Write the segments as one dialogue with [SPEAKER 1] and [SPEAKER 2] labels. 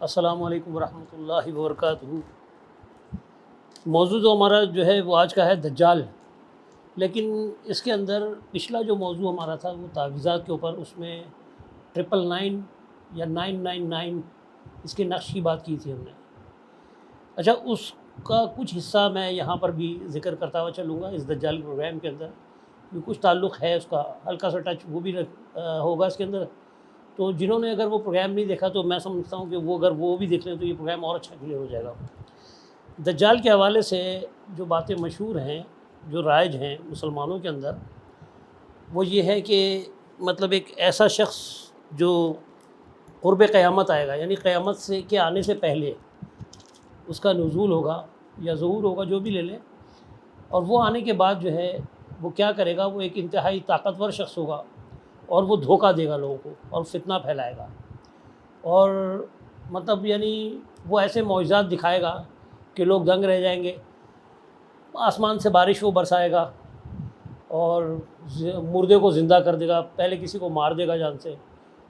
[SPEAKER 1] السلام علیکم ورحمۃ اللہ وبرکاتہ۔ موضوع تو ہمارا جو ہے وہ آج کا ہے دجال، لیکن اس کے اندر پچھلا جو موضوع ہمارا تھا وہ تعویذات کے اوپر، اس میں 999 یا 999 اس کے نقش کی بات کی تھی ہم نے۔ اچھا، اس کا کچھ حصہ میں یہاں پر بھی ذکر کرتا ہوا چلوں گا اس دجال کے پروگرام کے اندر، کیونکہ کچھ تعلق ہے اس کا، ہلکا سا ٹچ وہ بھی ہوگا اس کے اندر۔ تو جنہوں نے اگر وہ پروگرام نہیں دیکھا تو میں سمجھتا ہوں کہ وہ اگر وہ بھی دیکھ لیں تو یہ پروگرام اور اچھا کلیئر ہو جائے گا۔ دجال کے حوالے سے جو باتیں مشہور ہیں، جو رائج ہیں مسلمانوں کے اندر، وہ یہ ہے کہ مطلب ایک ایسا شخص جو قرب قیامت آئے گا، یعنی قیامت سے کے آنے سے پہلے اس کا نزول ہوگا یا ظہور ہوگا، جو بھی لے لیں، اور وہ آنے کے بعد جو ہے وہ کیا کرے گا، وہ ایک انتہائی طاقتور شخص ہوگا اور وہ دھوکہ دے گا لوگوں کو اور فتنہ پھیلائے گا، اور مطلب یعنی وہ ایسے معجزات دکھائے گا کہ لوگ دنگ رہ جائیں گے۔ آسمان سے بارش وہ برسائے گا اور مردے کو زندہ کر دے گا، پہلے کسی کو مار دے گا جان سے،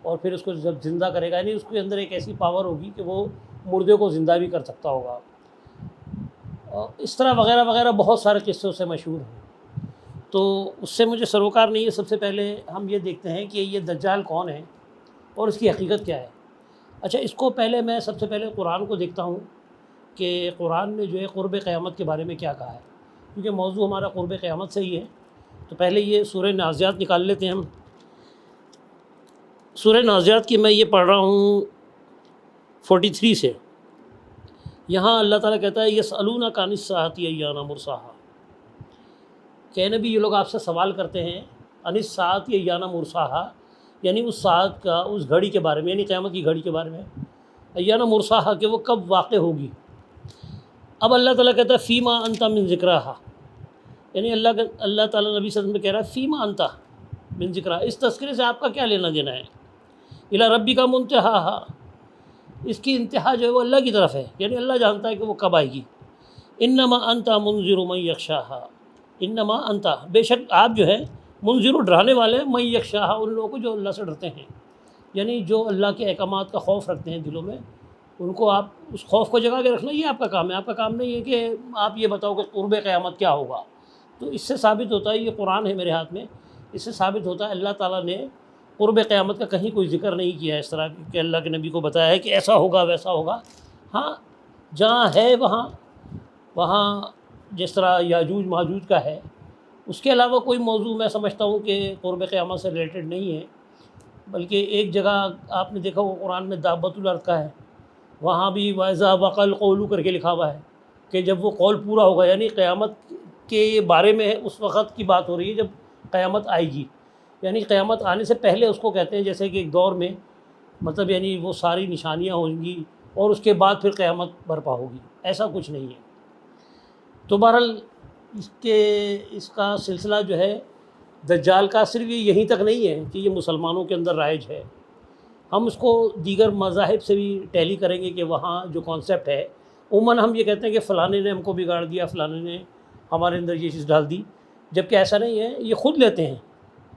[SPEAKER 1] اور پھر اس کو جب زندہ کرے گا، یعنی اس کے اندر ایک ایسی پاور ہوگی کہ وہ مردے کو زندہ بھی کر سکتا ہوگا، اور اس طرح وغیرہ وغیرہ بہت سارے قصوں سے مشہور ہیں۔ تو اس سے مجھے سروکار نہیں ہے۔ سب سے پہلے ہم یہ دیکھتے ہیں کہ یہ دجال کون ہے اور اس کی حقیقت کیا ہے۔ اچھا، اس کو پہلے میں سب سے پہلے قرآن کو دیکھتا ہوں کہ قرآن نے جو ہے قرب قیامت کے بارے میں کیا کہا ہے، کیونکہ موضوع ہمارا قرب قیامت سے ہی ہے۔ تو پہلے یہ سورہ نازعات نکال لیتے ہیں ہم۔ سورہ نازعات کی میں یہ پڑھ رہا ہوں 43 سے۔ یہاں اللہ تعالیٰ کہتا ہے یسألونک عن الساعۃ ایان مرساہا، کہ نبی یہ لوگ آپ سے سوال کرتے ہیں عن الساعۃ ایان مرساہا، یعنی اس ساعت کا، اس گھڑی کے بارے میں، یعنی قیامت کی گھڑی کے بارے میں، ایان مرساہا کہ وہ کب واقع ہوگی۔ اب اللہ تعالیٰ کہتا ہے فیما انت من ذکرہا، یعنی اللہ تعالیٰ نبی صلی اللہ علیہ وسلم کہہ رہا ہے فیما انت من ذکرہا، اس تذکرے سے آپ کا کیا لینا دینا ہے۔ الی ربک منتہاہا، اس کی انتہا جو ہے وہ اللہ کی طرف ہے، یعنی اللہ جانتا ہے کہ وہ کب آئے گی۔ انما انت منذر من یخشاہا، انما انت، بے شک آپ جو ہے منذر، ڈرانے والے ہیں، من یخشاہا، ان لوگوں کو جو اللہ سے ڈرتے ہیں، یعنی جو اللہ کے احکامات کا خوف رکھتے ہیں دلوں میں، ان کو آپ اس خوف کو جگا کے رکھنا، یہ آپ کا کام ہے۔ آپ کا کام نہیں ہے کہ آپ یہ بتاؤ کہ قرب قیامت کیا ہوگا۔ تو اس سے ثابت ہوتا ہے، یہ قرآن ہے میرے ہاتھ میں، اس سے ثابت ہوتا ہے اللہ تعالیٰ نے قرب قیامت کا کہیں کوئی ذکر نہیں کیا ہے اس طرح کہ اللہ کے نبی کو بتایا ہے کہ ایسا ہوگا ویسا ہوگا۔ ہاں، جہاں ہے وہاں جس طرح یاجوج ماجوج کا ہے، اس کے علاوہ کوئی موضوع میں سمجھتا ہوں کہ قرب قیامت سے ریلیٹڈ نہیں ہے۔ بلکہ ایک جگہ آپ نے دیکھا وہ قرآن میں دابۃ الارض کا ہے، وہاں بھی وَإِذَا وَقَعَ الْقَوْلُ کر کے لکھا ہوا ہے کہ جب وہ قول پورا ہوگا، یعنی قیامت کے بارے میں اس وقت کی بات ہو رہی ہے جب قیامت آئے گی، یعنی قیامت آنے سے پہلے اس کو کہتے ہیں، جیسے کہ ایک دور میں مطلب یعنی وہ ساری نشانیاں ہوں گی اور اس کے بعد پھر قیامت برپا ہوگی، ایسا کچھ نہیں ہے۔ تو بہرحال اس کا سلسلہ جو ہے دجال کا صرف یہیں تک نہیں ہے کہ یہ مسلمانوں کے اندر رائج ہے، ہم اس کو دیگر مذاہب سے بھی ٹیلی کریں گے کہ وہاں جو کانسیپٹ ہے، عموماً ہم یہ کہتے ہیں کہ فلانے نے ہم کو بگاڑ دیا، فلانے نے ہمارے اندر یہ چیز ڈال دی، جبکہ ایسا نہیں ہے، یہ خود لیتے ہیں،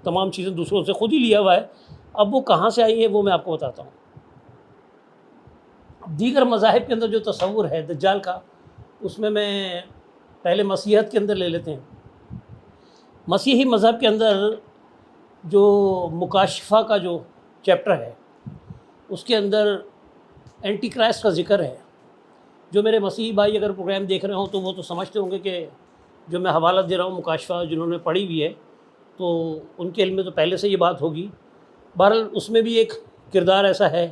[SPEAKER 1] تمام چیزیں دوسروں سے خود ہی لیا ہوا ہے۔ اب وہ کہاں سے آئی ہے وہ میں آپ کو بتاتا ہوں۔ دیگر مذاہب کے اندر جو تصور ہے دجال کا، اس میں پہلے مسیحیت کے اندر لے لیتے ہیں۔ مسیحی مذہب کے اندر جو مکاشفہ کا جو چیپٹر ہے، اس کے اندر اینٹی کرائسٹ کا ذکر ہے۔ جو میرے مسیحی بھائی اگر پروگرام دیکھ رہے ہوں تو وہ تو سمجھتے ہوں گے کہ جو میں حوالہ دے رہا ہوں مکاشفہ جنہوں نے پڑھی ہوئی ہے، تو ان کے علم میں تو پہلے سے یہ بات ہوگی۔ بہرحال اس میں بھی ایک کردار ایسا ہے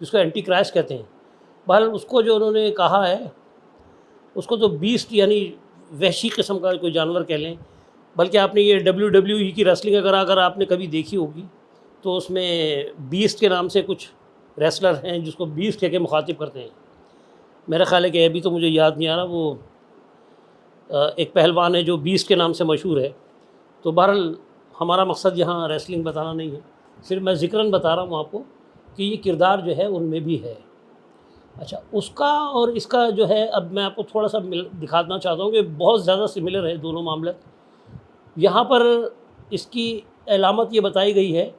[SPEAKER 1] جس کو اینٹی کرائسٹ کہتے ہیں۔ بہرحال اس کو جو انہوں نے کہا ہے، اس کو تو بیسٹ یعنی وحشی قسم کا کوئی جانور کہہ لیں، بلکہ آپ نے یہ WWE کی ریسلنگ اگر آپ نے کبھی دیکھی ہوگی تو اس میں بیسٹ کے نام سے کچھ ریسلر ہیں جس کو بیسٹ کہہ کے مخاطب کرتے ہیں۔ میرا خیال ہے کہ ابھی تو مجھے یاد نہیں آ رہا، وہ ایک پہلوان ہے جو بیسٹ کے نام سے مشہور ہے۔ تو بہرحال ہمارا مقصد یہاں ریسلنگ بتانا نہیں ہے، صرف میں ذکراً بتا رہا ہوں آپ کو کہ یہ کردار جو ہے ان میں بھی ہے۔ اچھا، اس کا اور اس کا جو ہے، اب میں آپ کو تھوڑا سا دکھانا چاہتا ہوں کہ بہت زیادہ سملر ہے دونوں معاملات۔ یہاں پر اس کی علامت یہ بتائی گئی ہے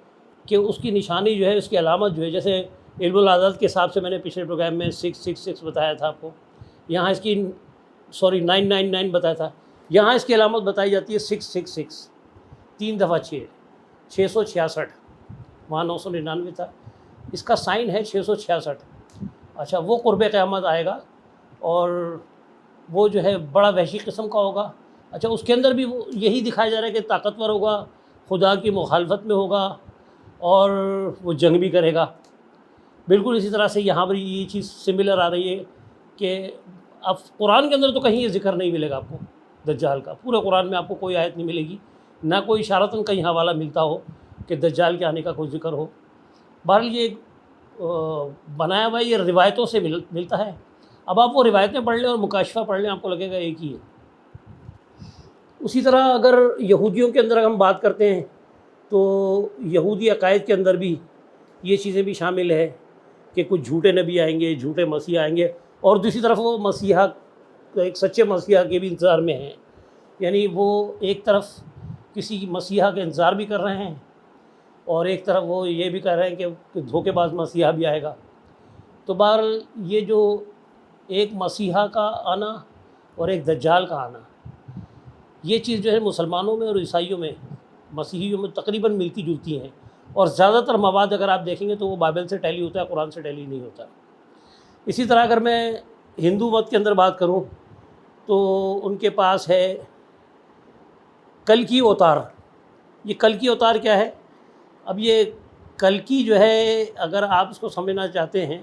[SPEAKER 1] کہ اس کی نشانی جو ہے، اس کی علامت جو ہے، جیسے علم العدد کے حساب سے میں نے پچھلے پروگرام میں 666 بتایا تھا آپ کو، یہاں اس کی 999 بتایا تھا، یہاں اس کی علامت بتائی جاتی ہے 666، 3 دفعہ 6، 666، وہاں 999 تھا، اس کا سائن ہے 666۔ اچھا، وہ قرب قیامت آئے گا اور وہ جو ہے بڑا وحشی قسم کا ہوگا۔ اچھا، اس کے اندر بھی وہ یہی دکھایا جا رہا ہے کہ طاقتور ہوگا، خدا کی مخالفت میں ہوگا اور وہ جنگ بھی کرے گا۔ بالکل اسی طرح سے یہاں پر یہ چیز سملر آ رہی ہے کہ اب قرآن کے اندر تو کہیں یہ ذکر نہیں ملے گا آپ کو دجال کا، پورے قرآن میں آپ کو کوئی آیت نہیں ملے گی، نہ کوئی اشارتاً کہیں حوالہ ملتا ہو کہ دجال کے آنے کا کوئی ذکر ہو۔ بہرحال یہ بنایا ہوا یہ روایتوں سے ملتا ہے۔ اب آپ وہ روایتیں پڑھ لیں اور مکاشفہ پڑھ لیں، آپ کو لگے گا ایک ہی ہے۔ اسی طرح اگر یہودیوں کے اندر ہم بات کرتے ہیں تو یہودی عقائد کے اندر بھی یہ چیزیں بھی شامل ہے کہ کچھ جھوٹے نبی آئیں گے، جھوٹے مسیح آئیں گے، اور دوسری طرف وہ مسیحا ایک سچے مسیحا کے بھی انتظار میں ہیں، یعنی وہ ایک طرف کسی مسیحا کا انتظار بھی کر رہے ہیں اور ایک طرف وہ یہ بھی کہہ رہے ہیں کہ دھوکے باز مسیحا بھی آئے گا۔ تو بہرحال یہ جو ایک مسیحا کا آنا اور ایک دجال کا آنا، یہ چیز جو ہے مسلمانوں میں اور عیسائیوں میں، مسیحیوں میں تقریباً ملتی جلتی ہیں، اور زیادہ تر مواد اگر آپ دیکھیں گے تو وہ بائبل سے ٹیلی ہوتا ہے، قرآن سے ٹیلی نہیں ہوتا۔ اسی طرح اگر میں ہندو مت کے اندر بات کروں تو ان کے پاس ہے کلکی اوتار۔ یہ کلکی اوتار کیا ہے؟ اب یہ کلکی جو ہے اگر آپ اس کو سمجھنا چاہتے ہیں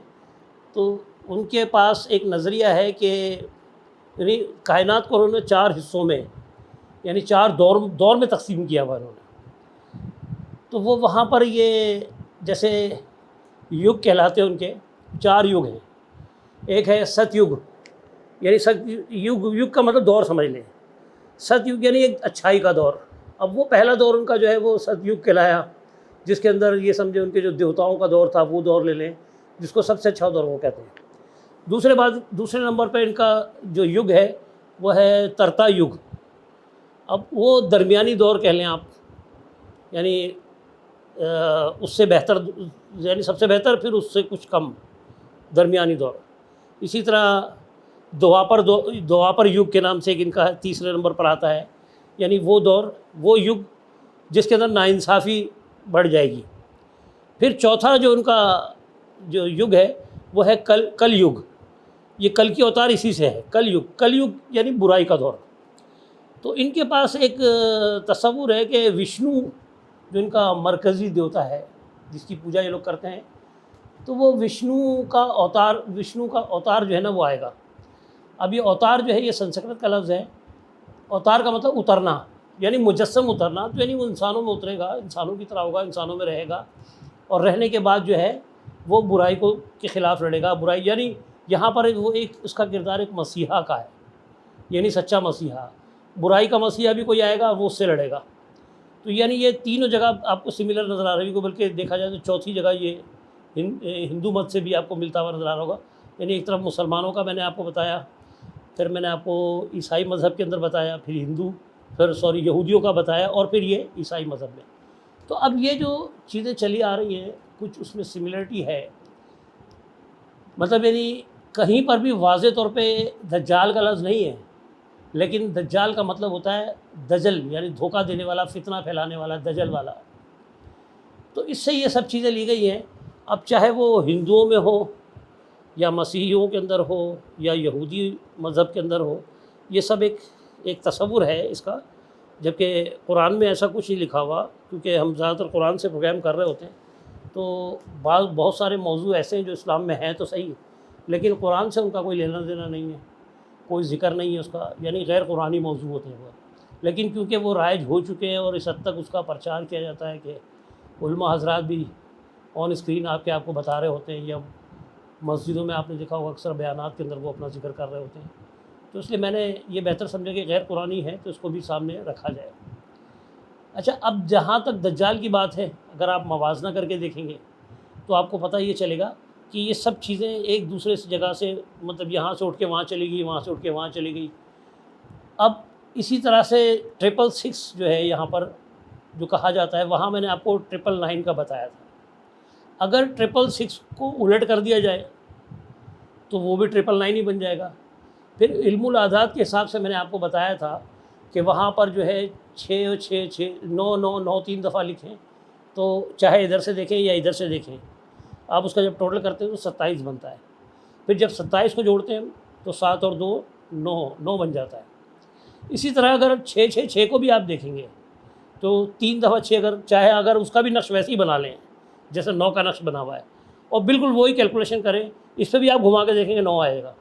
[SPEAKER 1] تو ان کے پاس ایک نظریہ ہے کہ یعنی کائنات کو انہوں نے 4 حصوں میں، یعنی 4 دور میں تقسیم کیا ہوا انہوں نے۔ تو وہ وہاں پر یہ جیسے یگ کہلاتے ہیں، ان کے 4 یگ ہیں۔ ایک ہے ست یگ، یعنی یگ کا مطلب دور سمجھ لیں، ست یگ یعنی ایک اچھائی کا دور۔ اب وہ پہلا دور ان کا جو ہے وہ ست یگ کہلایا، جس کے اندر یہ سمجھے ان کے جو دیوتاؤں کا دور تھا وہ دور لے لیں، جس کو سب سے اچھا دور وہ کہتے ہیں۔ دوسرے نمبر پہ ان کا جو یگ ہے وہ ہے ترتا یگ۔ اب وہ درمیانی دور کہہ لیں آپ، یعنی اس سے بہتر، یعنی سب سے بہتر پھر اس سے کچھ کم، درمیانی دور۔ اسی طرح دوآپر یگ کے نام سے ایک ان کا تیسرے نمبر پر آتا ہے، یعنی وہ دور، وہ یگ جس کے اندر ناانصافی بڑھ جائے گی۔ پھر چوتھا جو ان کا جو یگ ہے وہ ہے کل یگ۔ یہ کل کی اوتار اسی سے ہے، کل یگ یعنی برائی کا دور۔ تو ان کے پاس ایک تصور ہے کہ وشنو جو ان کا مرکزی دیوتا ہے جس کی پوجا یہ لوگ کرتے ہیں، تو وہ وشنو کا اوتار جو ہے نا وہ آئے گا۔ اب یہ اوتار جو ہے یہ سنسکرت کا لفظ ہے، اوتار کا مطلب اترنا، یعنی مجسم اترنا، تو یعنی وہ انسانوں میں اترے گا، انسانوں کی طرح ہوگا، انسانوں میں رہے گا، اور رہنے کے بعد جو ہے وہ برائی کے خلاف لڑے گا۔ برائی یعنی یہاں پر وہ ایک اس کا کردار ایک مسیحا کا ہے، یعنی سچا مسیحا۔ برائی کا مسیحا بھی کوئی آئے گا وہ اس سے لڑے گا۔ تو یعنی یہ تینوں جگہ آپ کو سملر نظر آ رہی ہوگی، بلکہ دیکھا جائے تو چوتھی جگہ یہ ہندو مت سے بھی آپ کو ملتا ہوا نظر آ رہا ہوگا۔ یعنی ایک طرف مسلمانوں کا میں نے آپ کو بتایا، پھر میں نے آپ کو عیسائی مذہب کے اندر بتایا، پھر یہودیوں کا بتایا، اور پھر یہ عیسائی مذہب میں۔ تو اب یہ جو چیزیں چلی آ رہی ہیں کچھ اس میں سملرٹی ہے، مطلب یعنی کہیں پر بھی واضح طور پہ دجال کا لفظ نہیں ہے، لیکن دجال کا مطلب ہوتا ہے دجل، یعنی دھوکہ دینے والا، فتنہ پھیلانے والا، دجل والا۔ تو اس سے یہ سب چیزیں لی گئی ہیں۔ اب چاہے وہ ہندوؤں میں ہو یا مسیحیوں کے اندر ہو یا یہودی مذہب کے اندر ہو، یہ سب ایک تصور ہے اس کا، جبکہ قرآن میں ایسا کچھ نہیں لکھا ہوا، کیونکہ ہم زیادہ تر قرآن سے پروگرام کر رہے ہوتے ہیں، تو بہت سارے موضوع ایسے ہیں جو اسلام میں ہیں تو صحیح، لیکن قرآن سے ان کا کوئی لینا دینا نہیں ہے، کوئی ذکر نہیں ہے اس کا، یعنی غیر قرآنی موضوع ہوتے ہیں وہ۔ لیکن کیونکہ وہ رائج ہو چکے ہیں اور اس حد تک اس کا پرچار کیا جاتا ہے کہ علماء حضرات بھی آن اسکرین آپ کو بتا رہے ہوتے ہیں، یا مسجدوں میں آپ نے دیکھا ہوگا اکثر بیانات کے اندر وہ اپنا ذکر کر رہے ہوتے ہیں، تو اس لیے میں نے یہ بہتر سمجھا کہ غیر قرآنی ہے تو اس کو بھی سامنے رکھا جائے۔ اچھا، اب جہاں تک دجال کی بات ہے، اگر آپ موازنہ کر کے دیکھیں گے تو آپ کو پتہ یہ چلے گا کہ یہ سب چیزیں ایک دوسرے جگہ سے، مطلب یہاں سے اٹھ کے وہاں چلی گئی، وہاں سے اٹھ کے وہاں چلی گئی۔ اب اسی طرح سے 666 جو ہے یہاں پر جو کہا جاتا ہے، وہاں میں نے آپ کو 999 کا بتایا تھا۔ اگر 666 کو الٹ کر دیا جائے تو وہ بھی 999 ہی بن جائے گا۔ پھر علم الاعداد کے حساب سے میں نے آپ کو بتایا تھا کہ وہاں پر جو ہے 6 اور 6 6 9 9 9 3 دفعہ لکھیں، تو چاہے ادھر سے دیکھیں یا ادھر سے دیکھیں، آپ اس کا جب ٹوٹل کرتے ہیں تو 27 بنتا ہے۔ پھر جب 27 کو جوڑتے ہیں تو 7 اور 2 9 بن جاتا ہے۔ اسی طرح اگر 6 6 6 کو بھی آپ دیکھیں گے تو 3 دفعہ 6 اگر اس کا بھی نقش ویسے ہی بنا لیں جیسے 9 کا نقش بنا ہوا ہے، اور بالکل وہی کیلکولیشن کریں، اس پہ بھی آپ گھما کے دیکھیں گے 9 آئے گا۔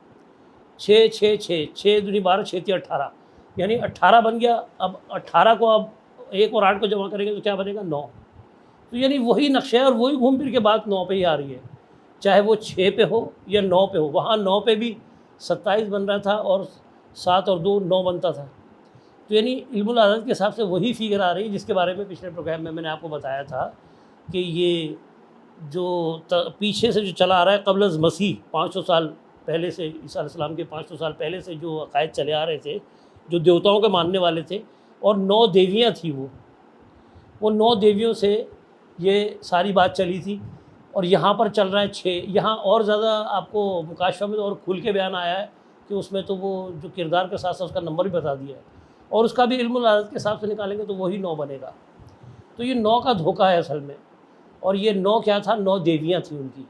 [SPEAKER 1] 6 6 6 6 دونی 12 6 3 18، یعنی 18 بن گیا۔ اب 18 کو اب 1 اور 8 کو جمع کریں گے تو کیا بنے گا؟ 9۔ تو یعنی وہی نقشہ ہے اور وہی گھوم پھر کے بات 9 پہ ہی آ رہی ہے، چاہے وہ 6 پہ ہو یا 9 پہ ہو۔ وہاں 9 پہ بھی 27 بن رہا تھا اور 7 اور 2 9 بنتا تھا۔ تو یعنی علم الاعداد کے حساب سے وہی فگر آ رہی ہے جس کے بارے میں پچھلے پروگرام میں نے آپ کو بتایا تھا کہ یہ جو پیچھے سے جو چلا آ رہا ہے قبل از مسیح 500 سال پہلے سے، عیسیٰ علیہ السلام کے 500 سال پہلے سے جو عقائد چلے آ رہے تھے، جو دیوتاؤں کے ماننے والے تھے، اور 9 دیویاں تھیں، وہ 9 دیویوں سے یہ ساری بات چلی تھی، اور یہاں پر چل رہا ہے 6۔ یہاں اور زیادہ آپ کو مکاشفہ میں اور کھل کے بیان آیا ہے کہ اس میں تو وہ جو کردار کے ساتھ ساتھ اس کا نمبر بھی بتا دیا ہے، اور اس کا بھی علم الاعداد کے حساب سے نکالیں گے تو وہی 9 بنے گا۔ تو یہ 9 کا دھوکہ ہے اصل میں، اور یہ 9 کیا تھا؟ 9 دیویاں تھیں ان کی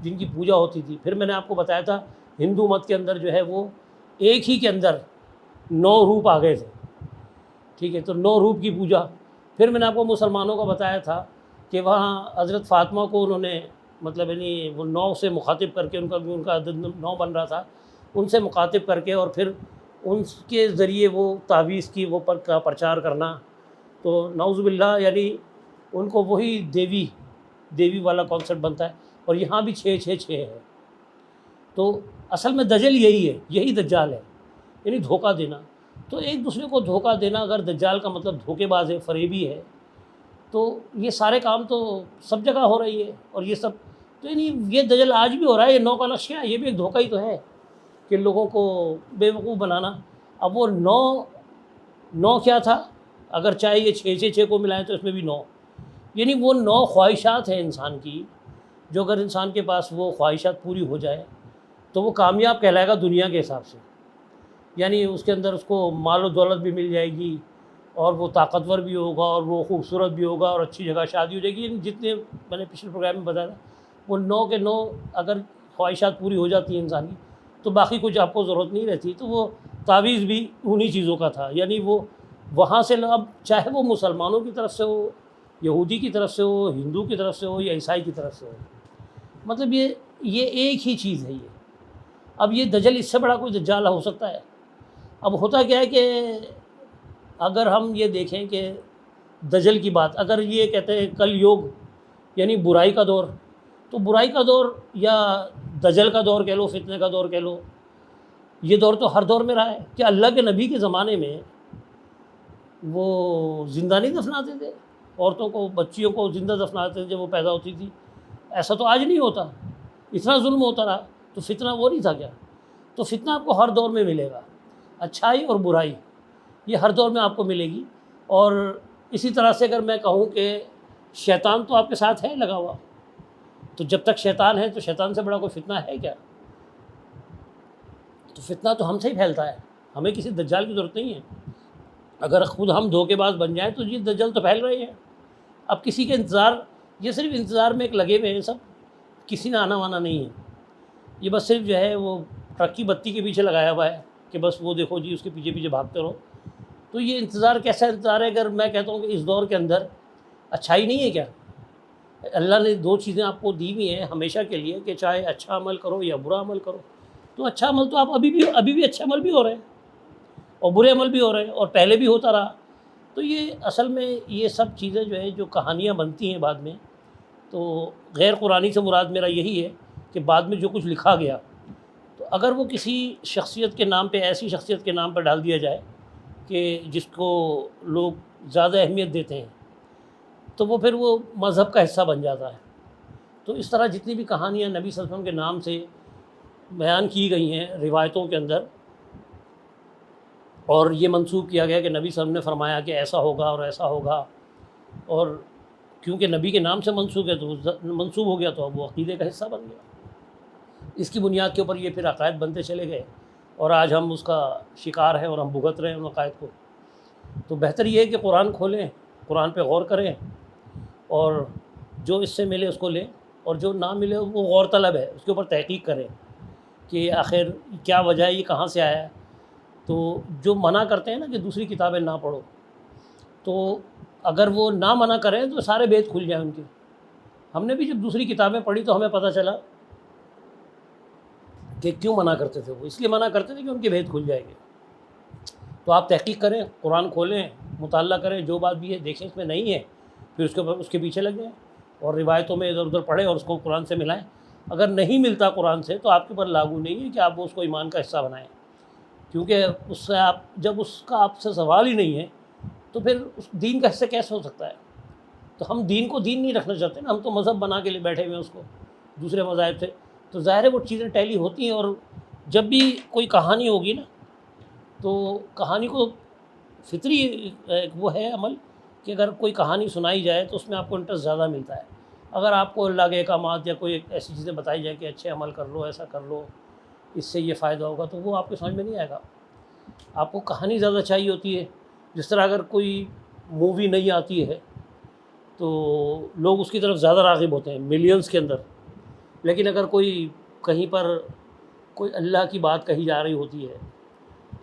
[SPEAKER 1] جن کی پوجا ہوتی تھی۔ پھر میں نے آپ کو بتایا تھا ہندو مت کے اندر جو ہے وہ ایک ہی کے اندر 9 روپ آ گئے تھے، ٹھیک ہے، تو 9 روپ کی پوجا۔ پھر میں نے آپ کو مسلمانوں کا بتایا تھا کہ وہاں حضرت فاطمہ کو انہوں نے مطلب یعنی وہ 9 سے مخاطب کر کے، ان کا عدد 9 بن رہا تھا، ان سے مخاطب کر کے اور پھر ان کے ذریعے وہ تعویذ کی وہ کا پرچار کرنا۔ تو نعوذ باللہ یعنی ان کو وہی دیوی والا کانسیپٹ بنتا ہے، اور یہاں بھی 6 6 6 ہے۔ تو اصل میں دجل یہی ہے، یہی دجال ہے، یعنی دھوکہ دینا۔ تو ایک دوسرے کو دھوکہ دینا، اگر دجال کا مطلب دھوکے باز ہے، فریبی ہے، تو یہ سارے کام تو سب جگہ ہو رہی ہے، اور یہ سب تو یعنی یہ دجل آج بھی ہو رہا ہے۔ یہ 9 کا نقش کیا ہے؟ یہ بھی ایک دھوکہ ہی تو ہے کہ لوگوں کو بے وقوف بنانا۔ اب وہ 9 کیا تھا؟ اگر چاہے یہ 6 6 6 کو ملائیں تو اس میں بھی 9، یعنی وہ 9 خواہشات ہیں انسان کی، جو اگر انسان کے پاس وہ خواہشات پوری ہو جائے تو وہ کامیاب کہلائے گا دنیا کے حساب سے، یعنی اس کے اندر اس کو مال و دولت بھی مل جائے گی، اور وہ طاقتور بھی ہوگا، اور وہ خوبصورت بھی ہوگا، اور اچھی جگہ شادی ہو جائے گی۔ یعنی جتنے میں نے پچھلے پروگرام میں بتایا وہ 9 کے 9 اگر خواہشات پوری ہو جاتی ہیں انسان کی تو باقی کچھ آپ کو ضرورت نہیں رہتی۔ تو وہ تعویذ بھی انہی چیزوں کا تھا، یعنی وہ وہاں سے اب چاہے وہ مسلمانوں کی طرف سے ہو، یہودی کی طرف سے ہو، ہندو کی طرف سے ہو، یا عیسائی کی طرف سے ہو، مطلب یہ ایک ہی چیز ہے۔ اب یہ دجل اس سے بڑا کوئی دجال ہو سکتا ہے؟ اب ہوتا کیا ہے کہ اگر ہم یہ دیکھیں کہ دجل کی بات، اگر یہ کہتے ہیں کل یوگ یعنی برائی کا دور، تو برائی کا دور یا دجل کا دور کہہ لو، فتنے کا دور کہہ لو، یہ دور تو ہر دور میں رہا ہے۔ کیا اللہ کے نبی کے زمانے میں وہ زندہ نہیں دفناتے تھے عورتوں کو، بچیوں کو زندہ دفناتے تھے جب وہ پیدا ہوتی تھی؟ ایسا تو آج نہیں ہوتا، اتنا ظلم ہوتا رہا، تو فتنہ وہ نہیں تھا کیا؟ تو فتنہ آپ کو ہر دور میں ملے گا، اچھائی اور برائی یہ ہر دور میں آپ کو ملے گی۔ اور اسی طرح سے اگر میں کہوں کہ شیطان تو آپ کے ساتھ ہے لگا ہوا، تو جب تک شیطان ہے تو شیطان سے بڑا کوئی فتنہ ہے کیا؟ تو فتنہ تو ہم سے ہی پھیلتا ہے، ہمیں کسی دجال کی ضرورت نہیں ہے۔ اگر خود ہم دھوکے باز بن جائیں تو یہ دجال تو پھیل رہے ہیں۔ اب کسی کے انتظار، یہ صرف انتظار میں ایک لگے ہوئے ہیں سب، کسی نے آنا وانا نہیں ہے۔ یہ بس صرف جو ہے وہ ٹرک کی بتی کے پیچھے لگایا ہوا ہے کہ بس وہ دیکھو جی اس کے پیچھے پیچھے بھاگتے رہو۔ تو یہ انتظار کیسا انتظار ہے؟ اگر میں کہتا ہوں کہ اس دور کے اندر اچھائی نہیں ہے کیا؟ اللہ نے 2 چیزیں آپ کو دی ہوئی ہیں ہمیشہ کے لیے کہ چاہے اچھا عمل کرو یا برا عمل کرو۔ تو اچھا عمل تو آپ ابھی بھی اچھے عمل بھی ہو رہے ہیں اور برے عمل بھی ہو رہے ہیں، اور پہلے بھی ہوتا رہا۔ تو یہ اصل میں یہ سب چیزیں جو ہے جو کہانیاں بنتی ہیں بعد میں، تو غیر قرآنی سے مراد میرا یہی ہے کہ بعد میں جو کچھ لکھا گیا تو اگر وہ کسی شخصیت کے نام پہ، ایسی شخصیت کے نام پر ڈال دیا جائے کہ جس کو لوگ زیادہ اہمیت دیتے ہیں، تو وہ پھر وہ مذہب کا حصہ بن جاتا ہے۔ تو اس طرح جتنی بھی کہانیاں نبی صلی اللہ علیہ وسلم کے نام سے بیان کی گئی ہیں روایتوں کے اندر، اور یہ منسوخ کیا گیا کہ نبی صلی اللہ علیہ وسلم نے فرمایا کہ ایسا ہوگا اور ایسا ہوگا، اور کیونکہ نبی کے نام سے منسوب ہے تو منسوب ہو گیا تو اب وہ عقیدے کا حصہ بن گیا۔ اس کی بنیاد کے اوپر یہ پھر عقائد بنتے چلے گئے اور آج ہم اس کا شکار ہیں اور ہم بھگت رہے ہیں ان عقائد کو۔ تو بہتر یہ ہے کہ قرآن کھولیں، قرآن پہ غور کریں، اور جو اس سے ملے اس کو لیں، اور جو نہ ملے وہ غور طلب ہے، اس کے اوپر تحقیق کریں کہ آخر کیا وجہ ہے، یہ کہاں سے آیا ہے۔ تو جو منع کرتے ہیں نا کہ دوسری کتابیں نہ پڑھو، تو اگر وہ نہ منع کریں تو سارے بید کھل جائیں ان کے۔ ہم نے بھی جب دوسری کتابیں پڑھی تو ہمیں پتہ چلا کہ کیوں منع کرتے تھے، وہ اس لیے منع کرتے تھے کہ ان کے بید کھل جائیں گے۔ تو آپ تحقیق کریں، قرآن کھولیں، مطالعہ کریں، جو بات بھی ہے دیکھیں اس میں نہیں ہے، پھر اس کے پیچھے لگ جائیں اور روایتوں میں ادھر ادھر پڑھیں اور اس کو قرآن سے ملائیں۔ اگر نہیں ملتا قرآن سے تو آپ کے اوپر لاگو نہیں ہے کہ آپ اس کو ایمان کا حصہ بنائیں، کیونکہ اس سے جب اس کا آپ سے سوال ہی نہیں ہے تو پھر اس دین کا حصہ کیسے ہو سکتا ہے۔ تو ہم دین کو دین نہیں رکھنا چاہتے نا، ہم تو مذہب بنا کے لیے بیٹھے ہوئے ہیں اس کو دوسرے مذاہب سے، تو ظاہر ہے وہ چیزیں ٹیلی ہوتی ہیں۔ اور جب بھی کوئی کہانی ہوگی نا تو کہانی کو فطری وہ ہے عمل کہ اگر کوئی کہانی سنائی جائے تو اس میں آپ کو انٹرسٹ زیادہ ملتا ہے۔ اگر آپ کو اللہ کے احکامات یا کوئی ایسی چیزیں بتائی جائے کہ اچھے عمل کر لو، ایسا کر لو، اس سے یہ فائدہ ہوگا، تو وہ آپ کو سمجھ میں نہیں آئے گا۔ آپ کو کہانی زیادہ چاہیے ہوتی ہے۔ جس طرح اگر کوئی مووی نہیں آتی ہے تو لوگ اس کی طرف زیادہ راغب ہوتے ہیں ملینز کے اندر، لیکن اگر کوئی کہیں پر کوئی اللہ کی بات کہی جا رہی ہوتی ہے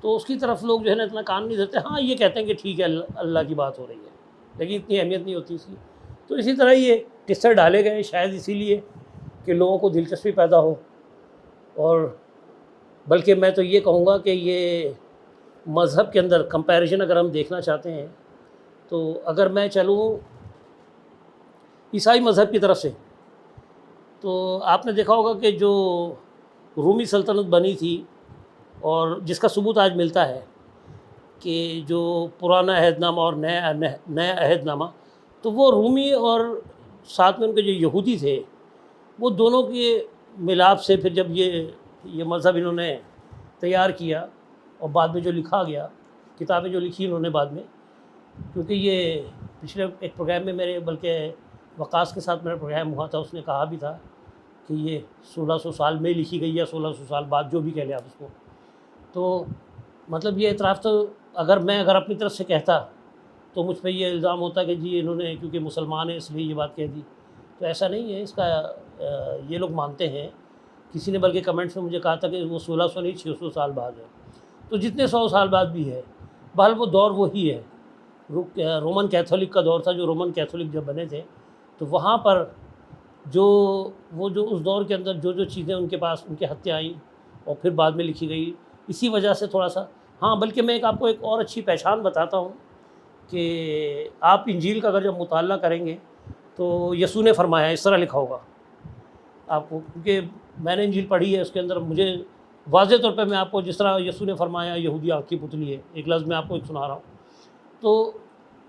[SPEAKER 1] تو اس کی طرف لوگ جو ہے نا اتنا کان نہیں دیتے، ہاں یہ کہتے ہیں کہ ٹھیک ہے اللہ کی بات ہو رہی ہے، لیکن اتنی اہمیت نہیں ہوتی اس کی۔ تو اسی طرح یہ قصے ڈالے گئے شاید اسی لیے کہ لوگوں کو دلچسپی پیدا ہو، اور بلکہ میں تو یہ کہوں گا کہ یہ مذہب کے اندر کمپیریزن اگر ہم دیکھنا چاہتے ہیں تو اگر میں چلوں عیسائی مذہب کی طرف سے، تو آپ نے دیکھا ہوگا کہ جو رومی سلطنت بنی تھی اور جس کا ثبوت آج ملتا ہے کہ جو پرانا عہد نامہ اور نیا عہد نامہ، تو وہ رومی اور ساتھ میں ان کے جو یہودی تھے وہ دونوں کے ملاپ سے پھر جب یہ مذہب انہوں نے تیار کیا اور بعد میں جو لکھا گیا، کتابیں جو لکھی انہوں نے بعد میں، کیونکہ یہ پچھلے ایک پروگرام میں میرے بلکہ وقاص کے ساتھ میرا پروگرام ہوا تھا، اس نے کہا بھی تھا کہ یہ 1600 سال میں لکھی گئی یا 1600 سال بعد، جو بھی کہہ لیں آپ اس کو۔ تو مطلب یہ اعتراف تو اگر اپنی طرف سے کہتا تو مجھ پہ یہ الزام ہوتا کہ جی انہوں نے کیونکہ مسلمان ہیں اس لیے یہ بات کہہ دی، تو ایسا نہیں ہے۔ اس کا یہ لوگ مانتے ہیں، کسی نے بلکہ کمنٹس میں مجھے کہا تھا کہ وہ 1600 نہیں 600 سال بعد ہے، تو جتنے 100 سال بعد بھی ہے، بہرحال وہ دور وہی ہے۔ رومن کیتھولک کا دور تھا، جو رومن کیتھولک جب بنے تھے تو وہاں پر جو اس دور کے اندر جو چیزیں ان کے پاس ان کے ہتھے آئیں اور پھر بعد میں لکھی گئی، اسی وجہ سے تھوڑا سا ہاں۔ بلکہ میں آپ کو ایک اور اچھی پہچان بتاتا ہوں کہ آپ انجیل کا اگر جب مطالعہ کریں گے تو یسوع نے فرمایا، اس طرح لکھا ہوگا آپ کو، کیونکہ میں نے انجیل پڑھی ہے، اس کے اندر مجھے واضح طور پہ میں آپ کو جس طرح یسوع نے فرمایا یہودی آنکھ کی پتلی ہے، ایک لفظ میں آپ کو ایک سنا رہا ہوں، تو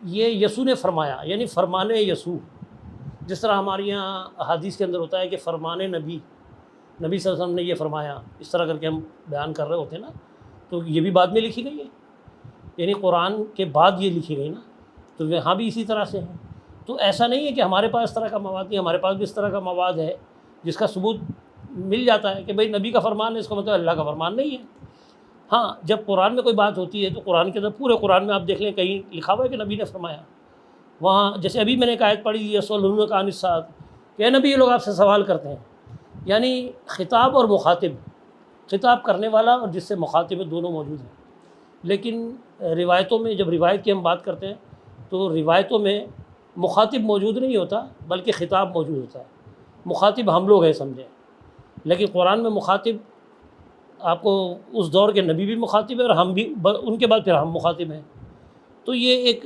[SPEAKER 1] یہ یسوع نے فرمایا، یعنی فرمان یسوع، جس طرح ہمارے یہاں احادیث کے اندر ہوتا ہے کہ فرمان نبی صلی اللہ علیہ وسلم نے یہ فرمایا، اس طرح کر کے ہم بیان کر رہے ہوتے ہیں نا، تو یہ بھی بعد میں لکھی گئی ہے، یعنی قرآن کے بعد یہ لکھی گئی نا، تو یہاں بھی اسی طرح سے ہیں۔ تو ایسا نہیں ہے کہ ہمارے پاس اس طرح کا مواد نہیں، ہمارے پاس بھی اس طرح کا مواد ہے جس کا ثبوت مل جاتا ہے کہ بھئی نبی کا فرمان ہے، اس کا مطلب اللہ کا فرمان نہیں ہے۔ ہاں، جب قرآن میں کوئی بات ہوتی ہے تو قرآن کے اندر پورے قرآن میں آپ دیکھ لیں کہیں لکھا ہوا ہے کہ نبی نے فرمایا، وہاں جیسے ابھی میں نے ایک آیت پڑھی یسألونک عن الساعۃ، کہ اے نبی یہ لوگ آپ سے سوال کرتے ہیں، یعنی خطاب اور مخاطب، خطاب کرنے والا اور جس سے مخاطب دونوں موجود ہیں۔ لیکن روایتوں میں جب روایت کی ہم بات کرتے ہیں تو روایتوں میں مخاطب موجود نہیں ہوتا بلکہ خطاب موجود ہوتا ہے۔ مخاطب ہم لوگ ہیں سمجھیں، لیکن قرآن میں مخاطب آپ کو اس دور کے نبی بھی مخاطب ہے اور ہم بھی ان کے بعد پھر ہم مخاطب ہیں۔ تو یہ ایک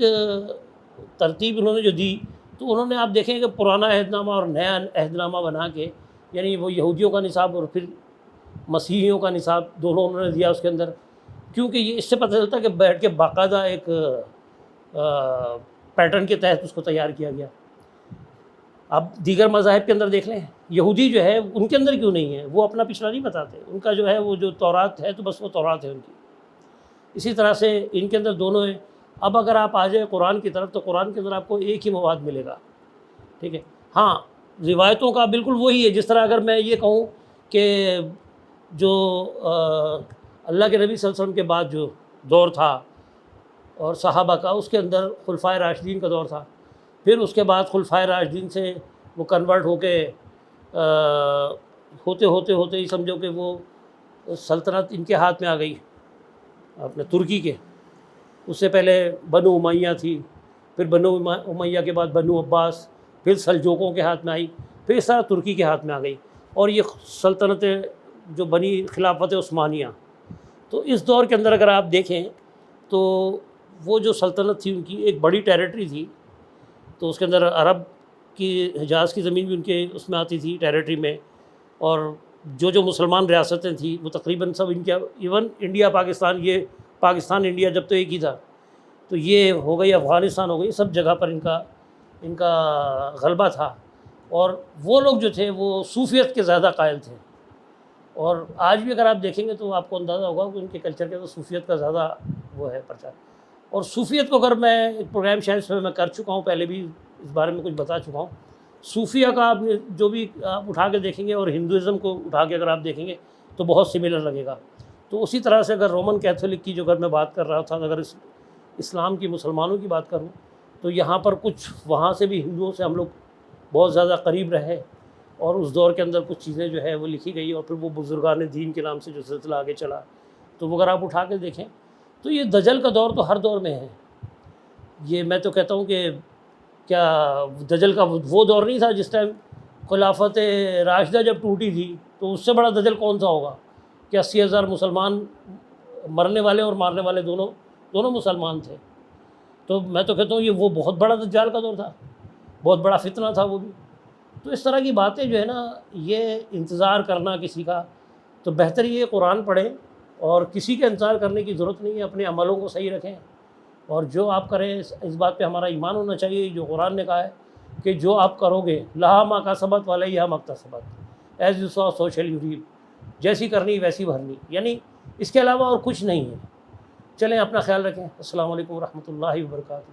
[SPEAKER 1] ترتیب انہوں نے جو دی، تو انہوں نے آپ دیکھیں کہ پرانا عہد نامہ اور نیا عہد نامہ بنا کے، یعنی وہ یہودیوں کا نصاب اور پھر مسیحیوں کا نصاب دونوں انہوں نے دیا اس کے اندر، کیونکہ یہ اس سے پتہ چلتا ہے کہ بیٹھ کے باقاعدہ ایک پیٹرن کے تحت اس کو تیار کیا گیا۔ اب دیگر مذاہب کے اندر دیکھ لیں، یہودی جو ہے ان کے اندر کیوں نہیں ہے، وہ اپنا پچھلا نہیں بتاتے، ان کا جو ہے وہ جو تورات ہے تو بس وہ تورات ہے ان کی۔ اسی طرح سے ان کے اندر دونوں ہیں۔ اب اگر آپ آ جائیں قرآن کی طرف تو قرآن کے اندر آپ کو ایک ہی مواد ملے گا، ٹھیک ہے. ہاں روایتوں کا بالکل وہی ہے. جس طرح اگر میں یہ کہوں کہ جو اللہ کے نبی صلی اللہ علیہ وسلم کے بعد جو دور تھا اور صحابہ کا، اس کے اندر خلفائے راشدین کا دور تھا. پھر اس کے بعد خلفائے راشدین سے وہ کنورٹ ہو کے ہوتے ہوتے ہوتے ہی سمجھو کہ وہ سلطنت ان کے ہاتھ میں آ گئی اپنے ترکی کے. اس سے پہلے بنو امیہ تھی، پھر بنو امیہ کے بعد بنو عباس، پھر سلجوقوں کے ہاتھ میں آئی، پھر اس طرح ترکی کے ہاتھ میں آ گئی. اور یہ سلطنت جو بنی خلافت عثمانیہ. تو اس دور کے اندر اگر آپ دیکھیں تو وہ جو سلطنت تھی ان کی ایک بڑی ٹیریٹری تھی. تو اس کے اندر عرب کی حجاز کی زمین بھی ان کے اس میں آتی تھی ٹیریٹری میں. اور جو مسلمان ریاستیں تھیں وہ تقریباً سب ان کے، ایون انڈیا پاکستان، یہ پاکستان انڈیا جب تو ایک ہی تھا، تو یہ ہو گئی افغانستان ہو گئی، سب جگہ پر ان کا غلبہ تھا. اور وہ لوگ جو تھے وہ صوفیت کے زیادہ قائل تھے. اور آج بھی اگر آپ دیکھیں گے تو آپ کو اندازہ ہوگا کہ ان کے کلچر کے تو صوفیت کا زیادہ وہ ہے پرچار. اور صوفیت کو اگر میں ایک پروگرام شاید اس میں کر چکا ہوں، پہلے بھی اس بارے میں کچھ بتا چکا ہوں. صوفیہ کا آپ جو بھی آپ اٹھا کے دیکھیں گے اور ہندوازم کو اٹھا کے اگر آپ دیکھیں گے تو بہت سملر لگے گا. تو اسی طرح سے اگر رومن کیتھولک کی جو اگر میں بات کر رہا تھا، اگر اسلام کی مسلمانوں کی بات کروں تو یہاں پر کچھ وہاں سے بھی ہندوؤں سے ہم لوگ بہت زیادہ قریب رہے. اور اس دور کے اندر کچھ چیزیں جو ہے وہ لکھی گئی، اور پھر وہ بزرگان دین کے نام سے جو سلسلہ آگے چلا. تو وہ اگر آپ اٹھا کے دیکھیں تو یہ دجل کا دور تو ہر دور میں ہے. یہ میں تو کہتا ہوں کہ کیا دجل کا وہ دور نہیں تھا جس ٹائم خلافت راشدہ جب ٹوٹی تھی، تو اس سے بڑا دجل کون سا ہوگا کہ 80,000 مسلمان مرنے والے اور مارنے والے دونوں مسلمان تھے. تو میں تو کہتا ہوں یہ وہ بہت بڑا دجال کا دور تھا، بہت بڑا فتنہ تھا وہ بھی. تو اس طرح کی باتیں جو ہے نا، یہ انتظار کرنا کسی کا، تو بہتر یہ قرآن پڑھیں اور کسی کا انتظار کرنے کی ضرورت نہیں ہے. اپنے عملوں کو صحیح رکھیں، اور جو آپ کریں اس بات پہ ہمارا ایمان ہونا چاہیے جو قرآن نے کہا ہے کہ جو آپ کرو گے لہا ما کسبت وعلیہا ما اکتسبت، as you sow so shall you reap, جیسی کرنی ویسی بھرنی. یعنی اس کے علاوہ اور کچھ نہیں ہے. چلیں اپنا خیال رکھیں. السلام علیکم ورحمۃ اللہ وبرکاتہ.